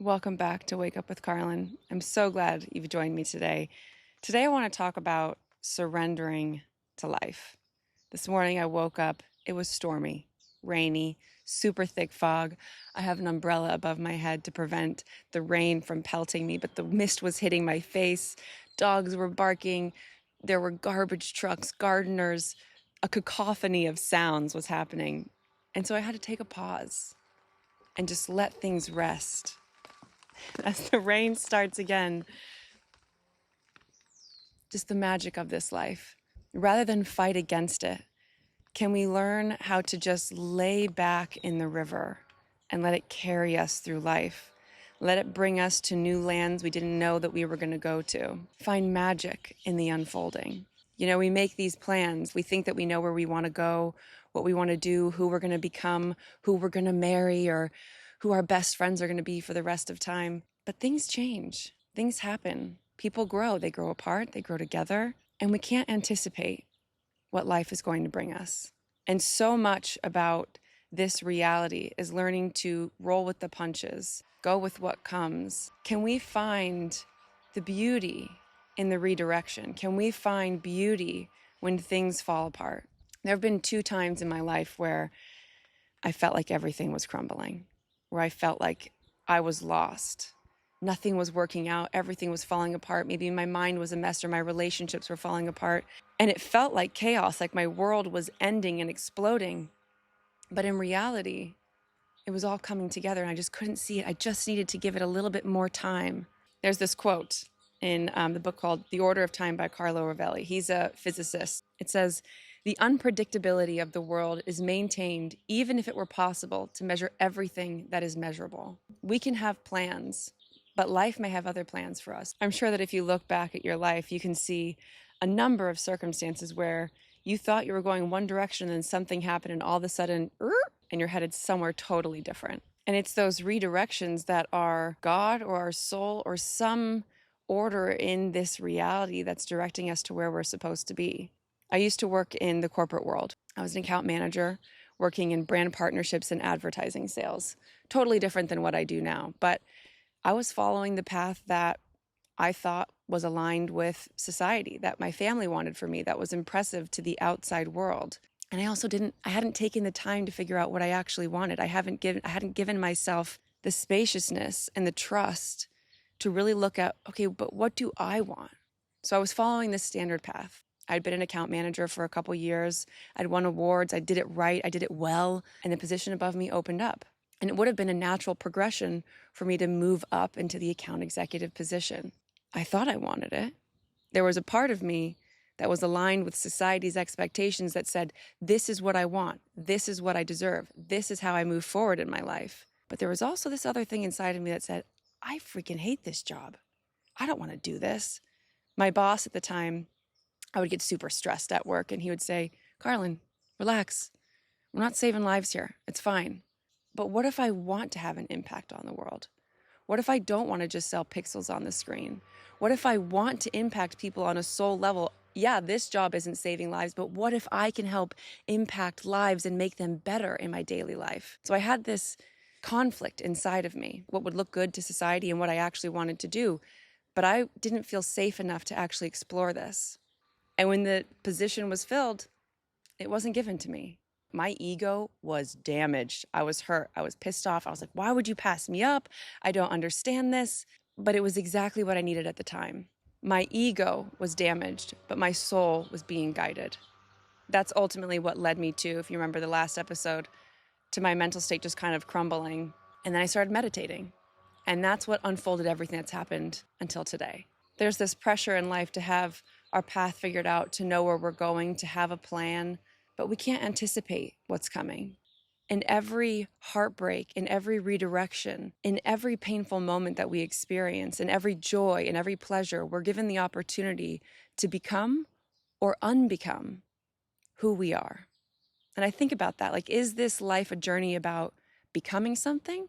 Welcome back to Wake Up with Carlyn. I'm so glad you've joined me today. Today I want to talk about surrendering to life. This morning I woke up, it was stormy, rainy, super thick fog. I have an umbrella above my head to prevent the rain from pelting me, but the mist was hitting my face. Dogs were barking. There were garbage trucks, gardeners. A cacophony of sounds was happening. And so I had to take a pause and just let things rest. As the rain starts again, just the magic of this life. Rather than fight against it, can we learn how to just lay back in the river and let it carry us through life? Let it bring us to new lands we didn't know that we were going to go to. Find magic in the unfolding. You know, we make these plans. We think that we know where we want to go, what we want to do, who we're going to become, who we're going to marry, or who our best friends are going to be for the rest of time. But things change. Things happen. People grow. They grow apart. They grow together. And we can't anticipate what life is going to bring us. And so much about this reality is learning to roll with the punches, go with what comes. Can we find the beauty in the redirection? Can we find beauty when things fall apart? There have been 2 times in my life where I felt like everything was crumbling, where I felt like I was lost. Nothing was working out. Everything was falling apart. Maybe my mind was a mess or my relationships were falling apart. And it felt like chaos, like my world was ending and exploding. But in reality, it was all coming together and I just couldn't see it. I just needed to give it a little bit more time. There's this quote in the book called The Order of Time by Carlo Rovelli. He's a physicist. It says, "The unpredictability of the world is maintained even if it were possible to measure everything that is measurable." We can have plans, but life may have other plans for us. I'm sure that if you look back at your life, you can see a number of circumstances where you thought you were going one direction and then something happened and all of a sudden, and you're headed somewhere totally different. And it's those redirections that are God or our soul or some order in this reality that's directing us to where we're supposed to be. I used to work in the corporate world. I was an account manager working in brand partnerships and advertising sales. Totally different than what I do now. But I was following the path that I thought was aligned with society, that my family wanted for me, that was impressive to the outside world. And I hadn't taken the time to figure out what I actually wanted. I hadn't given myself the spaciousness and the trust to really look at, okay, but what do I want? So I was following this standard path. I'd been an account manager for a couple years. I'd won awards. I did it right. I did it well. And the position above me opened up. And it would have been a natural progression for me to move up into the account executive position. I thought I wanted it. There was a part of me that was aligned with society's expectations that said, this is what I want. This is what I deserve. This is how I move forward in my life. But there was also this other thing inside of me that said, I freaking hate this job. I don't want to do this. My boss at the time, I would get super stressed at work and he would say, Carlyn, relax. We're not saving lives here. It's fine. But what if I want to have an impact on the world? What if I don't want to just sell pixels on the screen? What if I want to impact people on a soul level? Yeah, this job isn't saving lives, but what if I can help impact lives and make them better in my daily life? So I had this conflict inside of me, what would look good to society and what I actually wanted to do. But I didn't feel safe enough to actually explore this. And when the position was filled, it wasn't given to me. My ego was damaged. I was hurt. I was pissed off. I was like, why would you pass me up? I don't understand this. But it was exactly what I needed at the time. My ego was damaged, but my soul was being guided. That's ultimately what led me to, if you remember the last episode, to my mental state just kind of crumbling. And then I started meditating. And that's what unfolded everything that's happened until today. There's this pressure in life to have our path figured out, to know where we're going, to have a plan, but we can't anticipate what's coming. In every heartbreak, in every redirection, in every painful moment that we experience, in every joy, in every pleasure, we're given the opportunity to become or unbecome who we are. And I think about that, like, is this life a journey about becoming something,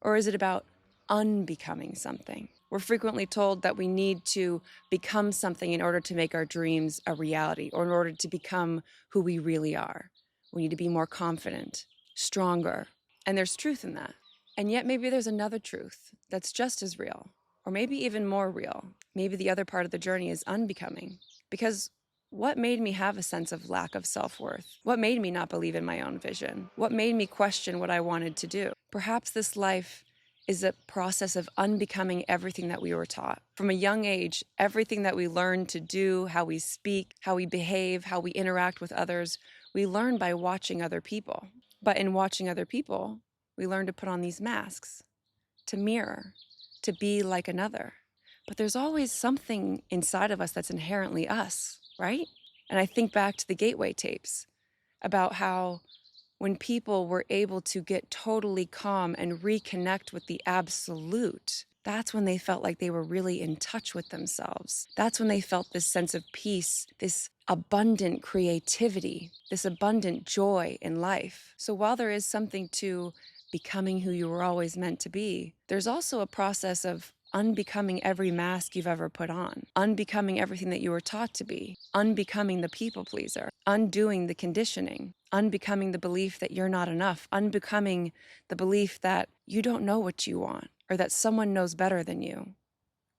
or is it about unbecoming something? We're frequently told that we need to become something in order to make our dreams a reality, or in order to become who we really are. We need to be more confident, stronger. And there's truth in that. And yet maybe there's another truth that's just as real, or maybe even more real. Maybe the other part of the journey is unbecoming. Because what made me have a sense of lack of self-worth? What made me not believe in my own vision? What made me question what I wanted to do? Perhaps this life is a process of unbecoming everything that we were taught. From a young age, everything that we learn to do, how we speak, how we behave, how we interact with others, we learn by watching other people. But in watching other people, we learn to put on these masks, to mirror, to be like another. But there's always something inside of us that's inherently us, right? And I think back to the Gateway tapes about how when people were able to get totally calm and reconnect with the absolute, that's when they felt like they were really in touch with themselves. That's when they felt this sense of peace, this abundant creativity, this abundant joy in life. So while there is something to becoming who you were always meant to be, there's also a process of unbecoming every mask you've ever put on, unbecoming everything that you were taught to be, unbecoming the people pleaser, undoing the conditioning, unbecoming the belief that you're not enough, unbecoming the belief that you don't know what you want, or that someone knows better than you,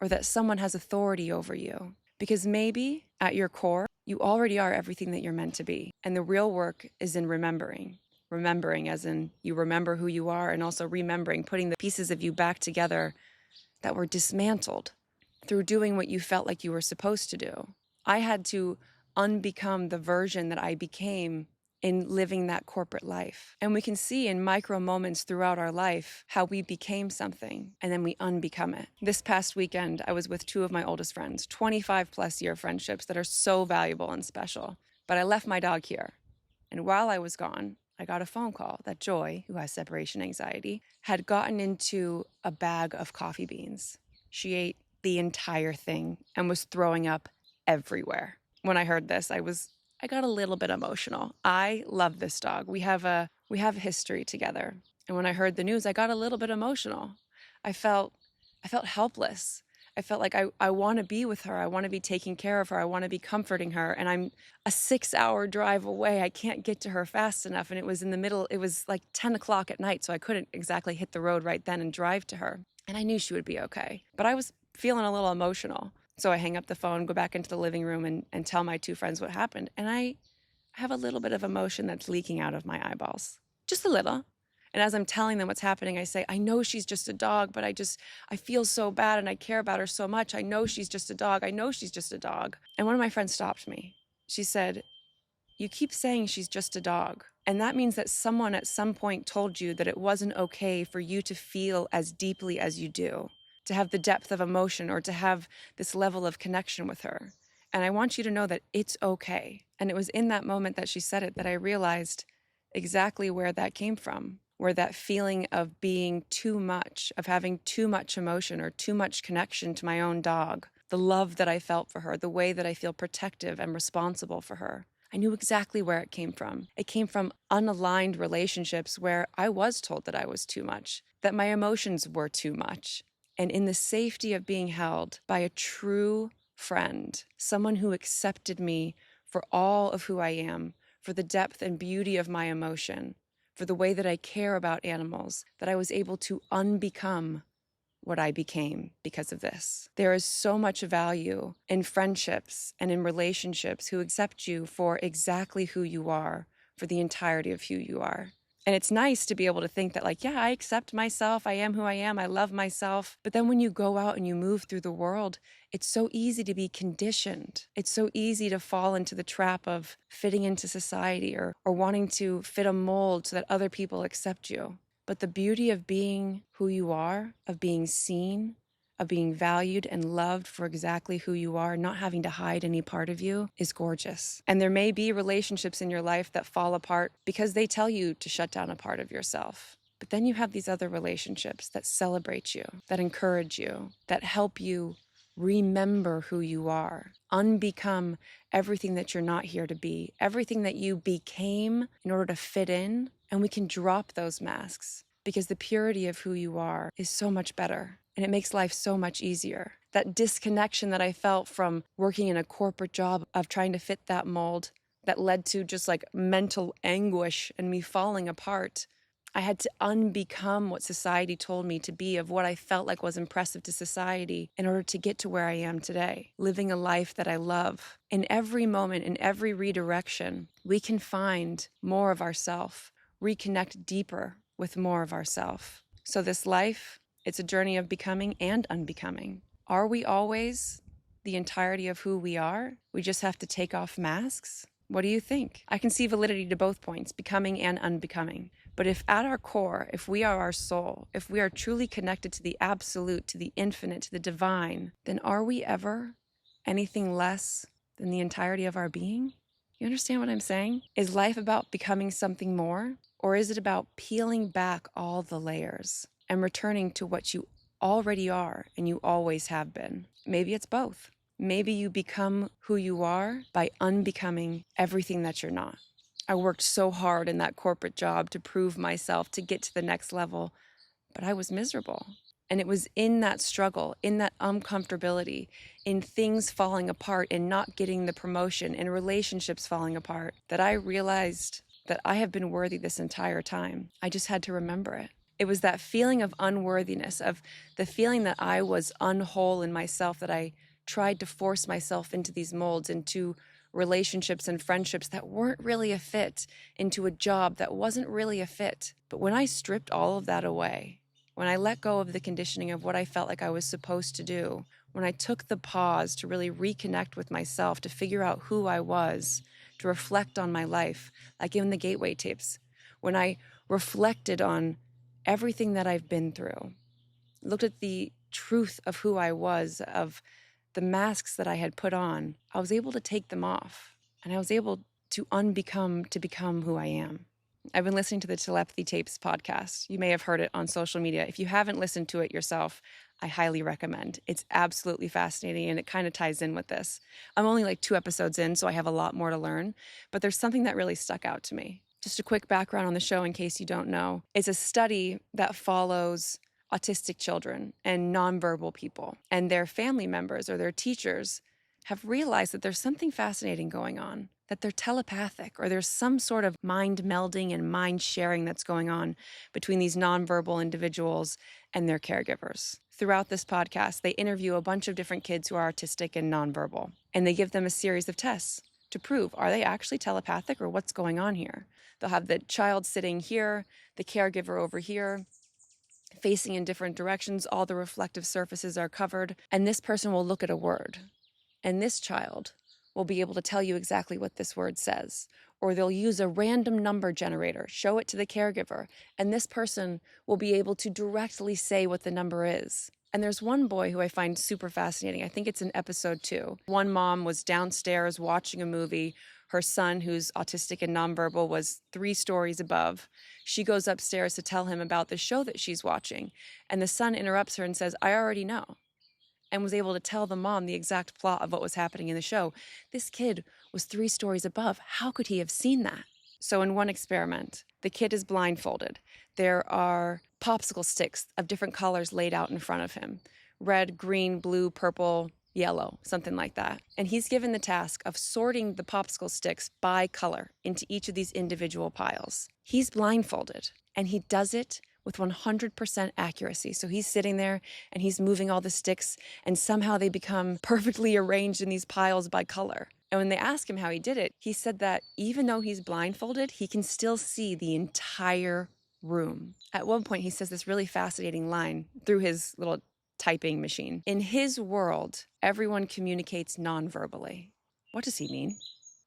or that someone has authority over you. Because maybe at your core, you already are everything that you're meant to be. And the real work is in remembering. Remembering as in you remember who you are, and also remembering, putting the pieces of you back together that were dismantled through doing what you felt like you were supposed to do. I had to unbecome the version that I became in living that corporate life. And we can see in micro moments throughout our life how we became something and then we unbecome it. This past weekend, I was with two of my oldest friends, 25 plus year friendships that are so valuable and special. But I left my dog here. And while I was gone, I got a phone call that Joy, who has separation anxiety, had gotten into a bag of coffee beans. She ate the entire thing and was throwing up everywhere. When I heard this, I got a little bit emotional. I love this dog. We have a history together. And when I heard the news, I got a little bit emotional. I felt helpless. I felt like I want to be with her. I want to be taking care of her. I want to be comforting her. And I'm a 6-hour drive away. I can't get to her fast enough. And it was in the middle. It was like 10 o'clock at night. So I couldn't exactly hit the road right then and drive to her. And I knew she would be okay. But I was feeling a little emotional. So I hang up the phone, go back into the living room and tell my two friends what happened. And I have a little bit of emotion that's leaking out of my eyeballs. Just a little. And as I'm telling them what's happening, I say, I know she's just a dog, but I feel so bad and I care about her so much. I know she's just a dog. I know she's just a dog. And one of my friends stopped me. She said, you keep saying she's just a dog. And that means that someone at some point told you that it wasn't okay for you to feel as deeply as you do, to have the depth of emotion or to have this level of connection with her. And I want you to know that it's okay. And it was in that moment that she said it that I realized exactly where that came from, where that feeling of being too much, of having too much emotion or too much connection to my own dog, the love that I felt for her, the way that I feel protective and responsible for her. I knew exactly where it came from. It came from unaligned relationships where I was told that I was too much, that my emotions were too much. And in the safety of being held by a true friend, someone who accepted me for all of who I am, for the depth and beauty of my emotion, for the way that I care about animals, that I was able to unbecome what I became because of this. There is so much value in friendships and in relationships who accept you for exactly who you are, for the entirety of who you are. And it's nice to be able to think that, like, yeah, I accept myself. I am who I am. I love myself. But then when you go out and you move through the world, it's so easy to be conditioned. It's so easy to fall into the trap of fitting into society or wanting to fit a mold so that other people accept you. But the beauty of being who you are, of being seen, of being valued and loved for exactly who you are, not having to hide any part of you, is gorgeous. And there may be relationships in your life that fall apart because they tell you to shut down a part of yourself. But then you have these other relationships that celebrate you, that encourage you, that help you remember who you are, unbecome everything that you're not here to be, everything that you became in order to fit in. And we can drop those masks because the purity of who you are is so much better. And it makes life so much easier. That disconnection that I felt from working in a corporate job of trying to fit that mold that led to just like mental anguish and me falling apart. I had to unbecome what society told me to be, of what I felt like was impressive to society, in order to get to where I am today, living a life that I love. In every moment, in every redirection, we can find more of ourself, reconnect deeper with more of ourself. So this life, it's a journey of becoming and unbecoming. Are we always the entirety of who we are? We just have to take off masks? What do you think? I can see validity to both points, becoming and unbecoming. But if at our core, if we are our soul, if we are truly connected to the absolute, to the infinite, to the divine, then are we ever anything less than the entirety of our being? You understand what I'm saying? Is life about becoming something more? Or is it about peeling back all the layers and returning to what you already are and you always have been? Maybe it's both. Maybe you become who you are by unbecoming everything that you're not. I worked so hard in that corporate job to prove myself, to get to the next level, but I was miserable. And it was in that struggle, in that uncomfortability, in things falling apart and not getting the promotion, in relationships falling apart, that I realized that I have been worthy this entire time. I just had to remember it. It was that feeling of unworthiness, of the feeling that I was unwhole in myself, that I tried to force myself into these molds, into relationships and friendships that weren't really a fit, into a job that wasn't really a fit. But when I stripped all of that away, when I let go of the conditioning of what I felt like I was supposed to do, when I took the pause to really reconnect with myself, to figure out who I was, to reflect on my life, like in the Gateway Tapes, when I reflected on everything that I've been through, looked at the truth of who I was, of the masks that I had put on, I was able to take them off, and I was able to unbecome to become who I am. I've been listening to the Telepathy Tapes podcast. You may have heard it on social media. If you haven't listened to it yourself, I highly recommend. It's absolutely fascinating, and it kind of ties in with this. I'm only like 2 episodes in, so I have a lot more to learn, but there's something that really stuck out to me. Just a quick background on the show in case you don't know. It's a study that follows autistic children and nonverbal people, and their family members or their teachers have realized that there's something fascinating going on, that they're telepathic, or there's some sort of mind melding and mind sharing that's going on between these nonverbal individuals and their caregivers. Throughout this podcast, they interview a bunch of different kids who are autistic and nonverbal, and they give them a series of tests to prove, are they actually telepathic or what's going on here? They'll have the child sitting here, the caregiver over here, facing in different directions. All the reflective surfaces are covered, and this person will look at a word, and this child will be able to tell you exactly what this word says. Or they'll use a random number generator, show it to the caregiver, and this person will be able to directly say what the number is. And there's one boy who I find super fascinating. I think it's in episode 2. One mom was downstairs watching a movie. Her son, who's autistic and nonverbal, was 3 stories above. She goes upstairs to tell him about the show that she's watching, and the son interrupts her and says, I already know, and was able to tell the mom the exact plot of what was happening in the show. This kid was 3 stories above. How could he have seen that? So in one experiment, the kid is blindfolded. There are popsicle sticks of different colors laid out in front of him. Red, green, blue, purple, yellow, something like that. And he's given the task of sorting the popsicle sticks by color into each of these individual piles. He's blindfolded, and he does it with 100% accuracy. So he's sitting there and he's moving all the sticks, and somehow they become perfectly arranged in these piles by color. And when they ask him how he did it, he said that even though he's blindfolded, he can still see the entire room. At one point, he says this really fascinating line through his little typing machine. In his world, everyone communicates non-verbally. What does he mean?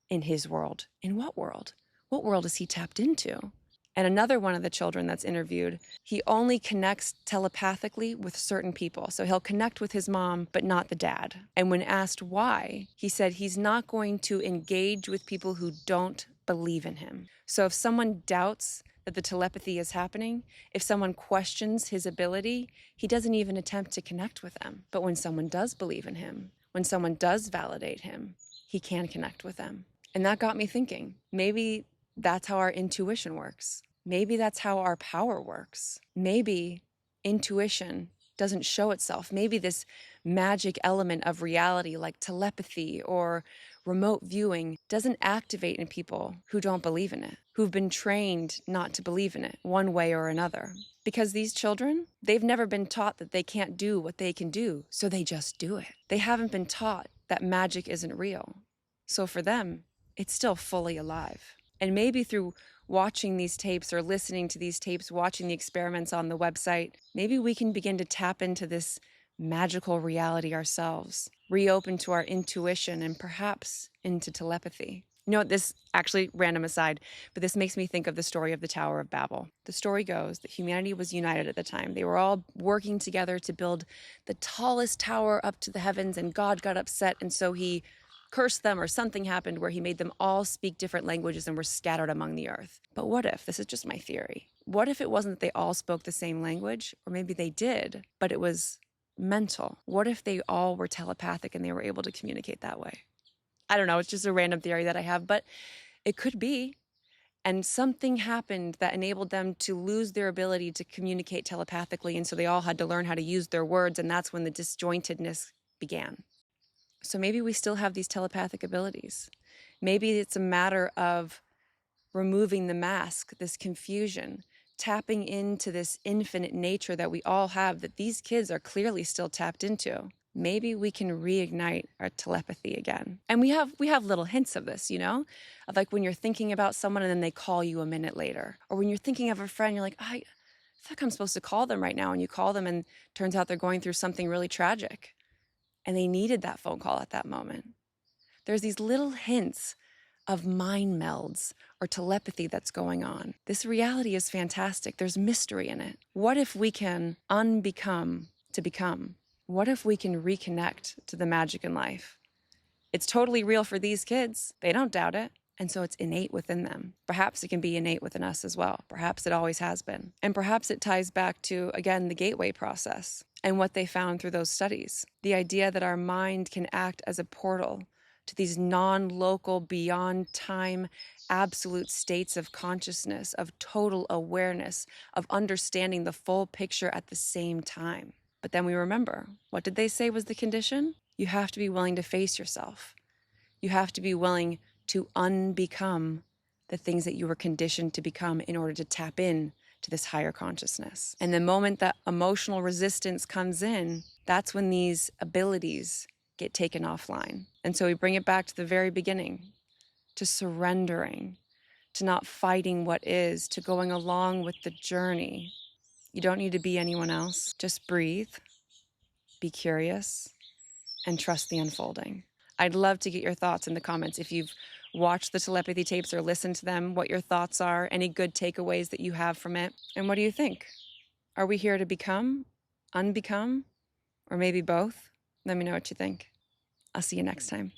In his world. In what world? What world is he tapped into? And another one of the children that's interviewed, he only connects telepathically with certain people. So he'll connect with his mom, but not the dad. And when asked why, he said he's not going to engage with people who don't believe in him. So if someone doubts that the telepathy is happening, if someone questions his ability, he doesn't even attempt to connect with them. But when someone does believe in him, when someone does validate him, he can connect with them. And that got me thinking, maybe that's how our intuition works. Maybe that's how our power works. Maybe intuition doesn't show itself. Maybe this magic element of reality, like telepathy or remote viewing doesn't activate in people who don't believe in it, who've been trained not to believe in it one way or another. Because these children, they've never been taught that they can't do what they can do, so they just do it. They haven't been taught that magic isn't real. So for them, it's still fully alive. And maybe through watching these tapes or listening to these tapes, watching the experiments on the website, maybe we can begin to tap into this magical reality ourselves, reopen to our intuition and perhaps into telepathy. You know what, this actually, random aside, but this makes me think of the story of the Tower of Babel. The story goes that humanity was united at the time. They were all working together to build the tallest tower up to the heavens, and God got upset, and so he cursed them, or something happened where he made them all speak different languages and were scattered among the earth. But what if, this is just my theory, what if it wasn't that they all spoke the same language? Or maybe they did, but it was mental. What if they all were telepathic and they were able to communicate that way? I don't know, it's just a random theory that I have, but it could be. And something happened that enabled them to lose their ability to communicate telepathically, and so they all had to learn how to use their words, and that's when the disjointedness began. So maybe we still have these telepathic abilities. Maybe it's a matter of removing the mask, this confusion, tapping into this infinite nature that we all have, that these kids are clearly still tapped into. Maybe we can reignite our telepathy again. And we have little hints of this, you know, of like when you're thinking about someone and then they call you a minute later, or when you're thinking of a friend, you're like, I feel like I'm supposed to call them right now, and you call them and turns out they're going through something really tragic and they needed that phone call at that moment. There's these little hints of mind melds or telepathy that's going on. This reality is fantastic. There's mystery in it. What if we can unbecome to become? What if we can reconnect to the magic in life? It's totally real for these kids. They don't doubt it. And so it's innate within them. Perhaps it can be innate within us as well. Perhaps it always has been. And perhaps it ties back to, again, the gateway process and what they found through those studies. The idea that our mind can act as a portal to these non-local, beyond time, absolute states of consciousness, of total awareness, of understanding the full picture at the same time. But then we remember, what did they say was the condition? You have to be willing to face yourself. You have to be willing to unbecome the things that you were conditioned to become in order to tap in to this higher consciousness. And the moment that emotional resistance comes in, that's when these abilities get taken offline. And so we bring it back to the very beginning, to surrendering, to not fighting what is, to going along with the journey. You don't need to be anyone else. Just breathe, be curious, and trust the unfolding. I'd love to get your thoughts in the comments. If you've watched the telepathy tapes or listened to them, what your thoughts are, any good takeaways that you have from it. And what do you think? Are we here to become, unbecome, or maybe both? Let me know what you think. I'll see you next time.